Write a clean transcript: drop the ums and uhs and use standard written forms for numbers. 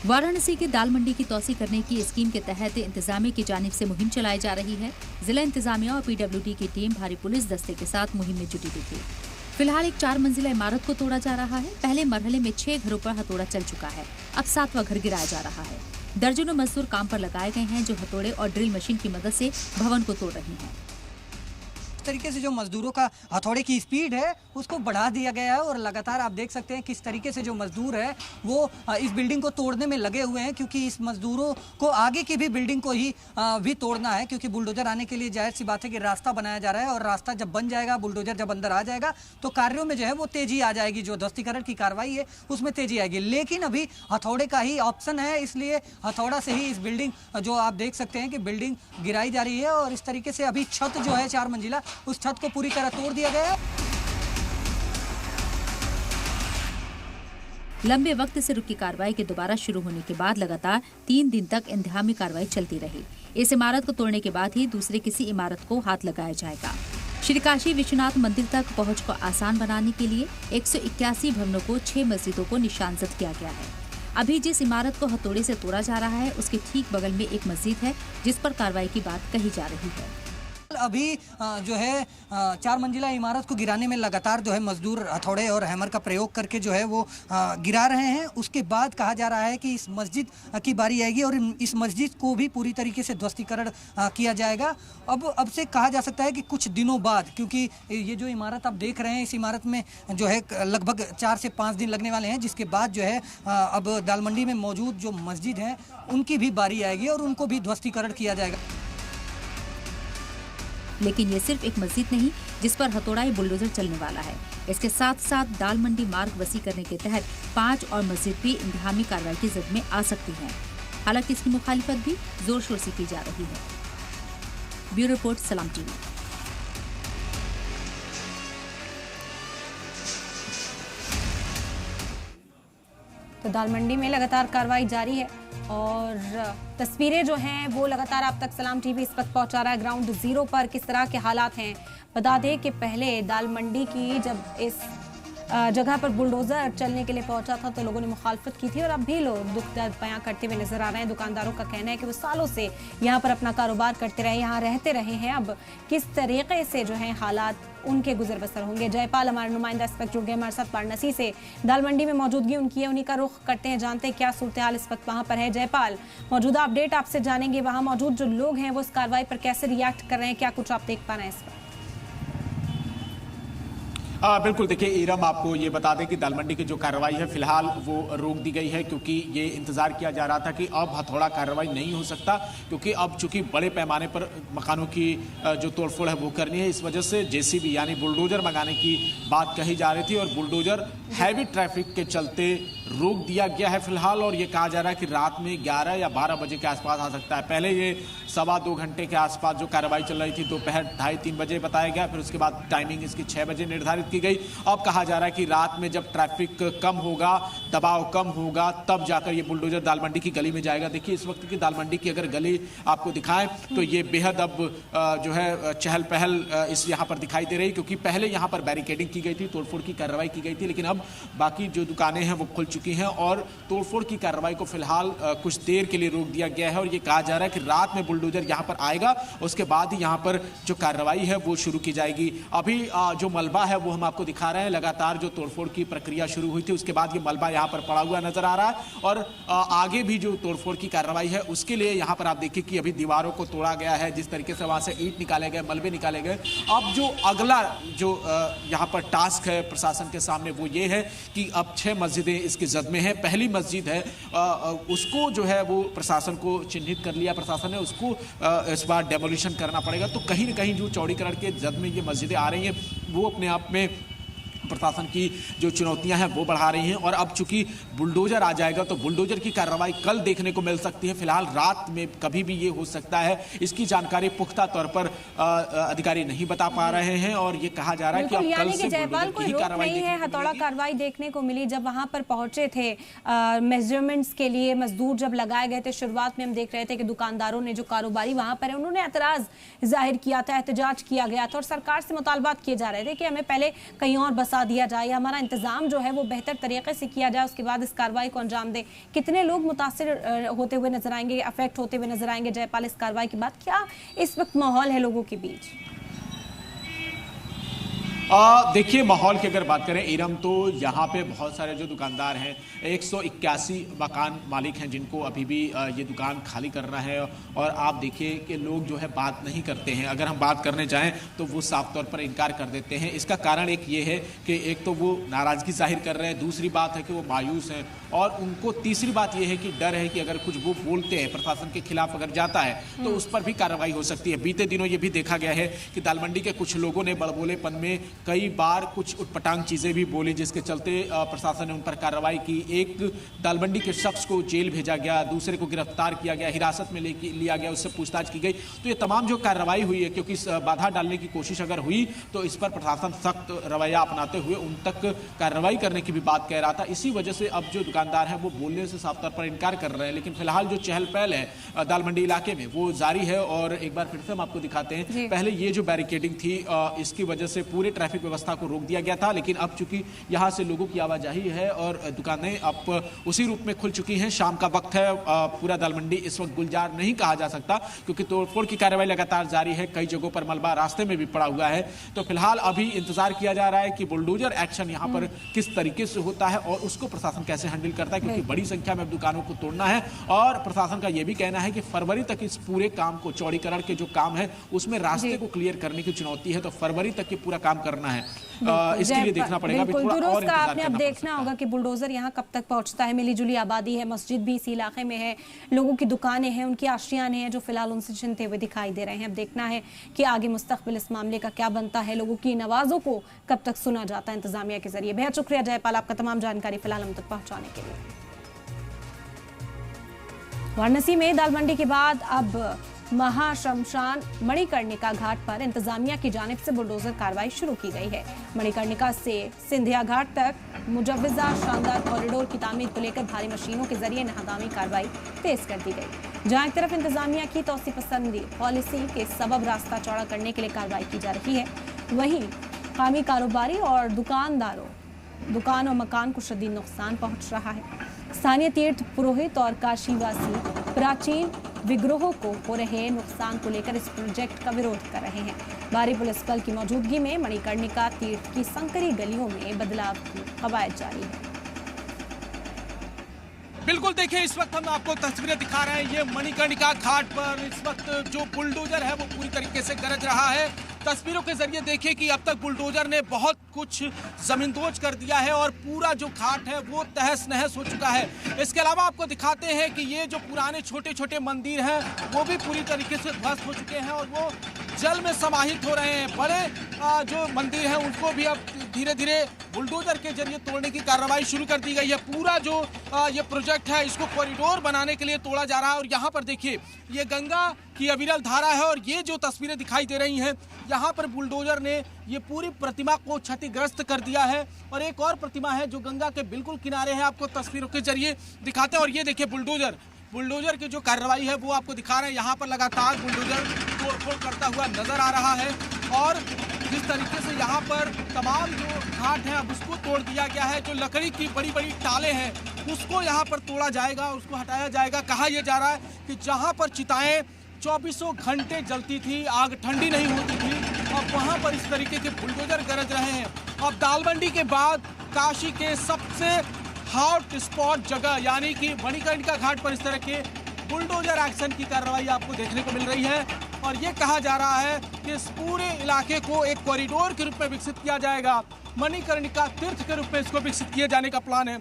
वाराणसी के दाल मंडी की तौसी करने की स्कीम के तहत इंतजामिया की जानिब से मुहिम चलाई जा रही है। जिला इंतजामिया और पीडब्ल्यूडी की टीम भारी पुलिस दस्ते के साथ मुहिम में जुटी हुई थी। फिलहाल एक 4 मंजिला इमारत को तोड़ा जा रहा है। पहले मरहले में 6 घरों पर हथौड़ा चल चुका है। अब 7वां घर गिराया जा रहा है। दर्जनों मजदूर काम पर लगाए गए हैं जो हथौड़े और ड्रिल मशीन की मदद से भवन को तोड़ रहे हैं। इस तरीके से जो मजदूरों का हथौड़े की स्पीड है उसको बढ़ा दिया गया है और लगातार आप देख सकते हैं किस तरीके से जो मजदूर है वो इस बिल्डिंग को तोड़ने में लगे हुए हैं, क्योंकि इस मजदूरों को आगे की भी बिल्डिंग को ही भी तोड़ना है, क्योंकि बुलडोजर आने के लिए जाहिर सी बात है कि रास्ता बनाया जा रहा है और रास्ता जब बन जाएगा, बुलडोजर जब अंदर आ जाएगा तो कार्यों में जो है वो तेजी आ जाएगी। जो ध्वस्तीकरण की कार्रवाई है उसमें तेजी आएगी, लेकिन अभी हथौड़े का ही ऑप्शन है, इसलिए हथौड़ा से ही इस बिल्डिंग जो आप देख सकते हैं कि बिल्डिंग गिराई जा रही है। और इस तरीके से अभी छत जो है 4 मंजिला, उस छत को पूरी तरह तोड़ दिया गया है। लंबे वक्त से रुकी कार्रवाई के दोबारा शुरू होने के बाद लगातार 3 दिन तक इंतजामी कार्रवाई चलती रही। इस इमारत को तोड़ने के बाद ही दूसरे किसी इमारत को हाथ लगाया जाएगा। श्री काशी विश्वनाथ मंदिर तक पहुंच को आसान बनाने के लिए 181 भवनों को 6 मस्जिदों को निशानजद किया गया है। अभी जिस इमारत को हथौड़े से तोड़ा जा रहा है उसके ठीक बगल में एक मस्जिद है जिस पर कार्रवाई की बात कही जा रही है। अभी जो है 4 मंजिला इमारत को गिराने में लगातार जो है मजदूर हथौड़े और हैमर का प्रयोग करके जो है वो गिरा रहे हैं। उसके बाद कहा जा रहा है कि इस मस्जिद की बारी आएगी और इस मस्जिद को भी पूरी तरीके से ध्वस्तीकरण किया जाएगा। अब से कहा जा सकता है कि कुछ दिनों बाद, क्योंकि ये जो इमारत आप देख रहे हैं इस इमारत में जो है लगभग 4 से 5 दिन लगने वाले हैं, जिसके बाद जो है अब दाल मंडी में मौजूद जो मस्जिद हैं उनकी भी बारी आएगी और उनको भी ध्वस्तीकरण किया जाएगा। लेकिन ये सिर्फ एक मस्जिद नहीं जिस पर हथौड़ाई बुलडोजर चलने वाला है। इसके साथ साथ दाल मंडी मार्ग वसी करने के तहत 5 और मस्जिद भी इंतजामी कार्रवाई की जद में आ सकती हैं। हालांकि इसकी मुखालिफत भी जोर शोर से की जा रही है। ब्यूरो रिपोर्ट, सलाम टीवी। तो दाल मंडी में लगातार कार्रवाई जारी है और तस्वीरें जो हैं वो लगातार आप तक सलाम टीवी इस वक्त पहुंचा रहा है ग्राउंड जीरो पर किस तरह के हालात हैं। बता दें कि पहले दाल मंडी की जब इस जगह पर बुलडोजर चलने के लिए पहुंचा था तो लोगों ने मुखालफत की थी और अब भी लोग दुख दर्द बयां करते हुए नजर आ रहे हैं। दुकानदारों का कहना है कि वो सालों से यहाँ पर अपना कारोबार करते रहे, यहाँ रहते रहे हैं। अब किस तरीके से जो है हालात उनके गुजर बसर होंगे। जयपाल हमारे नुमाइंदा इस वक्त जुड़ गए हमारे साथ वाराणसी से। दाल मंडी में मौजूदगी उनकी है, उन्हीं का रुख करते हैं, जानते हैं क्या सूरत हाल इस वक्त वहाँ पर है। जयपाल, मौजूदा अपडेट आपसे जानेंगे। वहाँ मौजूद जो लोग हैं वो इस कार्रवाई पर कैसे रिएक्ट कर रहे हैं, क्या कुछ आप देख पा रहे हैं इस वक्त? बिल्कुल, देखिए इरम, आपको ये बता दें कि दाल मंडी की जो कार्रवाई है फिलहाल वो रोक दी गई है, क्योंकि ये इंतजार किया जा रहा था कि अब हथौड़ा कार्रवाई नहीं हो सकता, क्योंकि अब चूंकि बड़े पैमाने पर मकानों की जो तोड़फोड़ है वो करनी है। इस वजह से जेसीबी यानी बुलडोजर मंगाने की बात कही जा रही थी और बुलडोजर हैवी ट्रैफिक के चलते रोक दिया गया है फिलहाल। और ये कहा जा रहा है कि रात में 11 या 12 बजे के आसपास आ सकता है। पहले ये 1.25-2 घंटे के आसपास जो कार्रवाई चल रही थी, दोपहर 2:30-3 बजे बताया गया, फिर उसके बाद टाइमिंग इसकी 6 बजे निर्धारित की गई। अब कहा जा रहा है कि रात में जब ट्रैफिक कम होगा, दबाव कम होगा, तब जाकर ये बुलडोजर दाल मंडी की गली में जाएगा। देखिए इस वक्त की दाल मंडी की अगर गली आपको दिखाएं तो ये बेहद अब जो है चहल पहल इस यहाँ पर दिखाई दे रही, क्योंकि पहले यहाँ पर बैरिकेडिंग की गई थी, तोड़फोड़ की कार्रवाई की गई थी, लेकिन अब बाकी जो दुकानें हैं वो खुल चुकी हैं और तोड़फोड़ की कार्रवाई को फिलहाल कुछ देर के लिए रोक दिया गया है। और ये कहा जा रहा है कि रात में बुलडोजर यहाँ पर आएगा, उसके बाद ही यहाँ पर जो कार्रवाई है वो शुरू की जाएगी। अभी जो मलबा है वो हम आपको दिखा रहे हैं। लगातार जो तोड़फोड़ की प्रक्रिया शुरू हुई थी उसके बाद ये मलबा यहाँ पर पड़ा हुआ नजर आ रहा है और आगे भी जो तोड़फोड़ की कार्रवाई है उसके लिए यहाँ पर आप देखिए कि अभी दीवारों को तोड़ा गया है, जिस तरीके से वहां से ईंट निकाले गए, मलबे निकाले गए। अब जो अगला जो यहाँ पर टास्क है प्रशासन के सामने वो ये है कि अब 6 मस्जिदें इसकी जद में है। पहली मस्जिद है उसको जो है वो प्रशासन को चिन्हित कर लिया प्रशासन ने, उसको इस बार डेमोलिशन करना पड़ेगा। तो कहीं ना कहीं जो चौड़ीकरण के जद में ये मस्जिदें आ रही हैं वो अपने आप में प्रशासन की जो चुनौतियां हैं वो बढ़ा रही हैं। और अब चूंकि बुलडोजर आ जाएगा तो बुलडोजर की कार्रवाई कल देखने को मिल सकती है। फिलहाल रात में कभी भी ये हो सकता है, इसकी जानकारी पुख्ता तौर पर अधिकारी नहीं बता पा रहे हैं और ये कहा जा रहा है कि अब कल से जयपाल कोई रोक नहीं है। हथौड़ा कार्रवाई देखने को मिली जब वहां पर पहुंचे थे मेजरमेंट्स के लिए, मजदूर जब लगाए गए थे। शुरुआत में हम देख रहे थे कि दुकानदारों ने, जो कारोबारी वहां पर है, उन्होंने एतराज जाहिर किया था, एहतजाज किया गया था और सरकार से मुतालबात किए जा रहे थे कि हमें पहले कहीं और बसा बता दिया जाए या हमारा इंतजाम जो है वो बेहतर तरीके से किया जाए, उसके बाद इस कार्रवाई को अंजाम दे। कितने लोग मुतासिर होते हुए नजर आएंगे, अफेक्ट होते हुए नजर आएंगे जयपाल इस कार्रवाई के बाद? क्या इस वक्त माहौल है लोगों के बीच? देखिए, माहौल की अगर बात करें इरम, तो यहाँ पे बहुत सारे जो दुकानदार हैं, 181 मकान मालिक हैं जिनको अभी भी ये दुकान खाली करना है। और आप देखिए कि लोग जो है बात नहीं करते हैं। अगर हम बात करने जाएं तो वो साफ तौर पर इनकार कर देते हैं। इसका कारण एक ये है कि एक तो वो नाराज़गी जाहिर कर रहे हैं, दूसरी बात है कि वो मायूस हैं, और उनको तीसरी बात ये है कि डर है कि अगर कुछ वो बोलते हैं, प्रशासन के खिलाफ अगर जाता है तो उस पर भी कार्रवाई हो सकती है। बीते दिनों ये भी देखा गया है कि दालमंडी के कुछ लोगों ने बड़बोलेपन में कई बार कुछ उटपटांग चीजें भी बोली, जिसके चलते प्रशासन ने उन पर कार्रवाई की। एक दालमंडी के शख्स को जेल भेजा गया, दूसरे को गिरफ्तार किया गया, हिरासत में लिया गया, उससे पूछताछ की गई। तो ये तमाम जो कार्रवाई हुई है, क्योंकि बाधा डालने की कोशिश अगर हुई तो इस पर प्रशासन सख्त रवैया अपनाते हुए उन तक कार्रवाई करने की भी बात कह रहा था। इसी वजह से अब जो दुकानदार हैं वो बोलने से साफ तौर पर इनकार कर रहे हैं। लेकिन फिलहाल जो चहल पहल है दालमंडी इलाके में वो जारी है। और एक बार फिर से हम आपको दिखाते हैं, पहले ये जो बैरिकेडिंग थी इसकी वजह से पूरे ट्रैफिक व्यवस्था को रोक दिया गया था, लेकिन अब चूंकि यहां से लोगों की आवाजाही है और दुकानें अब उसी रूप में खुल चुकी हैं। शाम का वक्त है, पूरा दालमंडी इस वक्त गुलजार नहीं कहा जा सकता क्योंकि तोड़फोड़ की कार्रवाई लगातार जारी है। कई जगहों पर मलबा रास्ते में भी पड़ा हुआ है। तो फिलहाल अभी इंतजार किया जा रहा है कि बुलडोजर एक्शन यहां पर किस तरीके से होता है और उसको प्रशासन कैसे हैंडल करता है, क्योंकि बड़ी संख्या में अब दुकानों को तोड़ना है। और प्रशासन का यह भी कहना है कि फरवरी तक इस पूरे काम को, चौड़ीकरण के जो काम है उसमें रास्ते को क्लियर करने की चुनौती है। तो फरवरी तक ये पूरा काम करना है, इसके लिए देखना पड़ेगा। बिल्कुल का आपने अब देखना होगा कि बुलडोजर यहाँ कब तक पहुंचता है। मिली जुली आबादी है, मस्जिद भी इसी इलाके में है, लोगों की दुकानें हैं, उनकी आशियाने हैं जो फिलहाल उनसे चिंते हुए दिखाई दे रहे हैं। अब देखना है कि आगे मुस्तकबिल इस मामले का क्या बनता है, लोगों की नवाजों को कब तक सुना जाता है इंतजामिया के जरिए। बेहद शुक्रिया जयपाल आपका तमाम जानकारी फिलहाल हम तक पहुंचाने के लिए। वाराणसी में दालमंडी के बाद अब महाशमशान मणिकर्णिका घाट पर इंतजामिया की जानिब से बुलडोजर कार्रवाई शुरू की गई है। मणिकर्णिका से सिंधिया घाट तक मुजव्वजा शानदार कॉरिडोर की तामीर को लेकर भारी मशीनों के जरिए नहदामी कार्रवाई तेज कर दी गई। जहां एक तरफ इंतजामिया की तौसी पसंदी पॉलिसी के सबब रास्ता चौड़ा करने के लिए कार्रवाई की जा रही है, वहीं कामी कारोबारी और दुकानदारों, दुकान और मकान को शदीद नुकसान पहुंच रहा है। स्थानीय तीर्थ पुरोहित और काशीवासी प्राचीन विग्रहों को हो रहे नुकसान को लेकर इस प्रोजेक्ट का विरोध कर रहे हैं। भारी पुलिस बल की मौजूदगी में मणिकर्णिका तीर्थ की संकरी गलियों में बदलाव की कवायद जारी है। बिल्कुल, देखिए इस वक्त हम आपको तस्वीरें दिखा रहे हैं। ये मणिकर्णिका घाट पर इस वक्त जो बुलडोजर है वो पूरी तरीके से गरज रहा है। तस्वीरों के जरिए देखिए कि अब तक बुलडोजर ने बहुत कुछ जमींदोज कर दिया है और पूरा जो घाट है वो तहस नहस हो चुका है। इसके अलावा आपको दिखाते हैं कि ये जो पुराने छोटे छोटे मंदिर हैं वो भी पूरी तरीके से ध्वस्त हो चुके हैं और वो जल में समाहित हो रहे हैं। बड़े जो मंदिर हैं उनको भी अब धीरे धीरे बुलडोजर के जरिए तोड़ने की कार्रवाई शुरू कर दी गई है। पूरा जो ये प्रोजेक्ट है इसको कॉरिडोर बनाने के लिए तोड़ा जा रहा है। और यहाँ पर देखिए ये गंगा की अविरल धारा है और ये जो तस्वीरें दिखाई दे रही हैं यहाँ पर बुलडोजर ने ये पूरी प्रतिमा को क्षतिग्रस्त कर दिया है। और एक और प्रतिमा है जो गंगा के बिल्कुल किनारे है, आपको तस्वीरों के जरिए दिखाते हैं। और ये देखिए बुलडोजर की जो कार्रवाई है वो आपको दिखा रहे हैं। यहाँ पर लगातार बुलडोजर तोड़फोड़ करता हुआ नजर आ रहा है और जिस तरीके से यहाँ पर तमाम जो घाट है अब उसको तोड़ दिया गया है। जो लकड़ी की बड़ी बड़ी टालें हैं उसको यहाँ पर तोड़ा जाएगा, उसको हटाया जाएगा। कहा यह जा रहा है कि जहाँ पर चिताएं 24 घंटे जलती थी, आग ठंडी नहीं होती थी, अब वहाँ पर इस तरीके के बुलडोजर गरज रहे हैं। अब दालमंडी के बाद काशी के सबसे हॉट स्पॉट जगह यानी कि मणिकर्णिका घाट पर इस तरह के बुलडोजर एक्शन की कार्रवाई आपको देखने को मिल रही है। और ये कहा जा रहा है कि इस पूरे इलाके को एक कॉरिडोर के रूप में विकसित किया जाएगा, मणिकर्णिका तीर्थ के रूप में इसको विकसित किए जाने का प्लान है।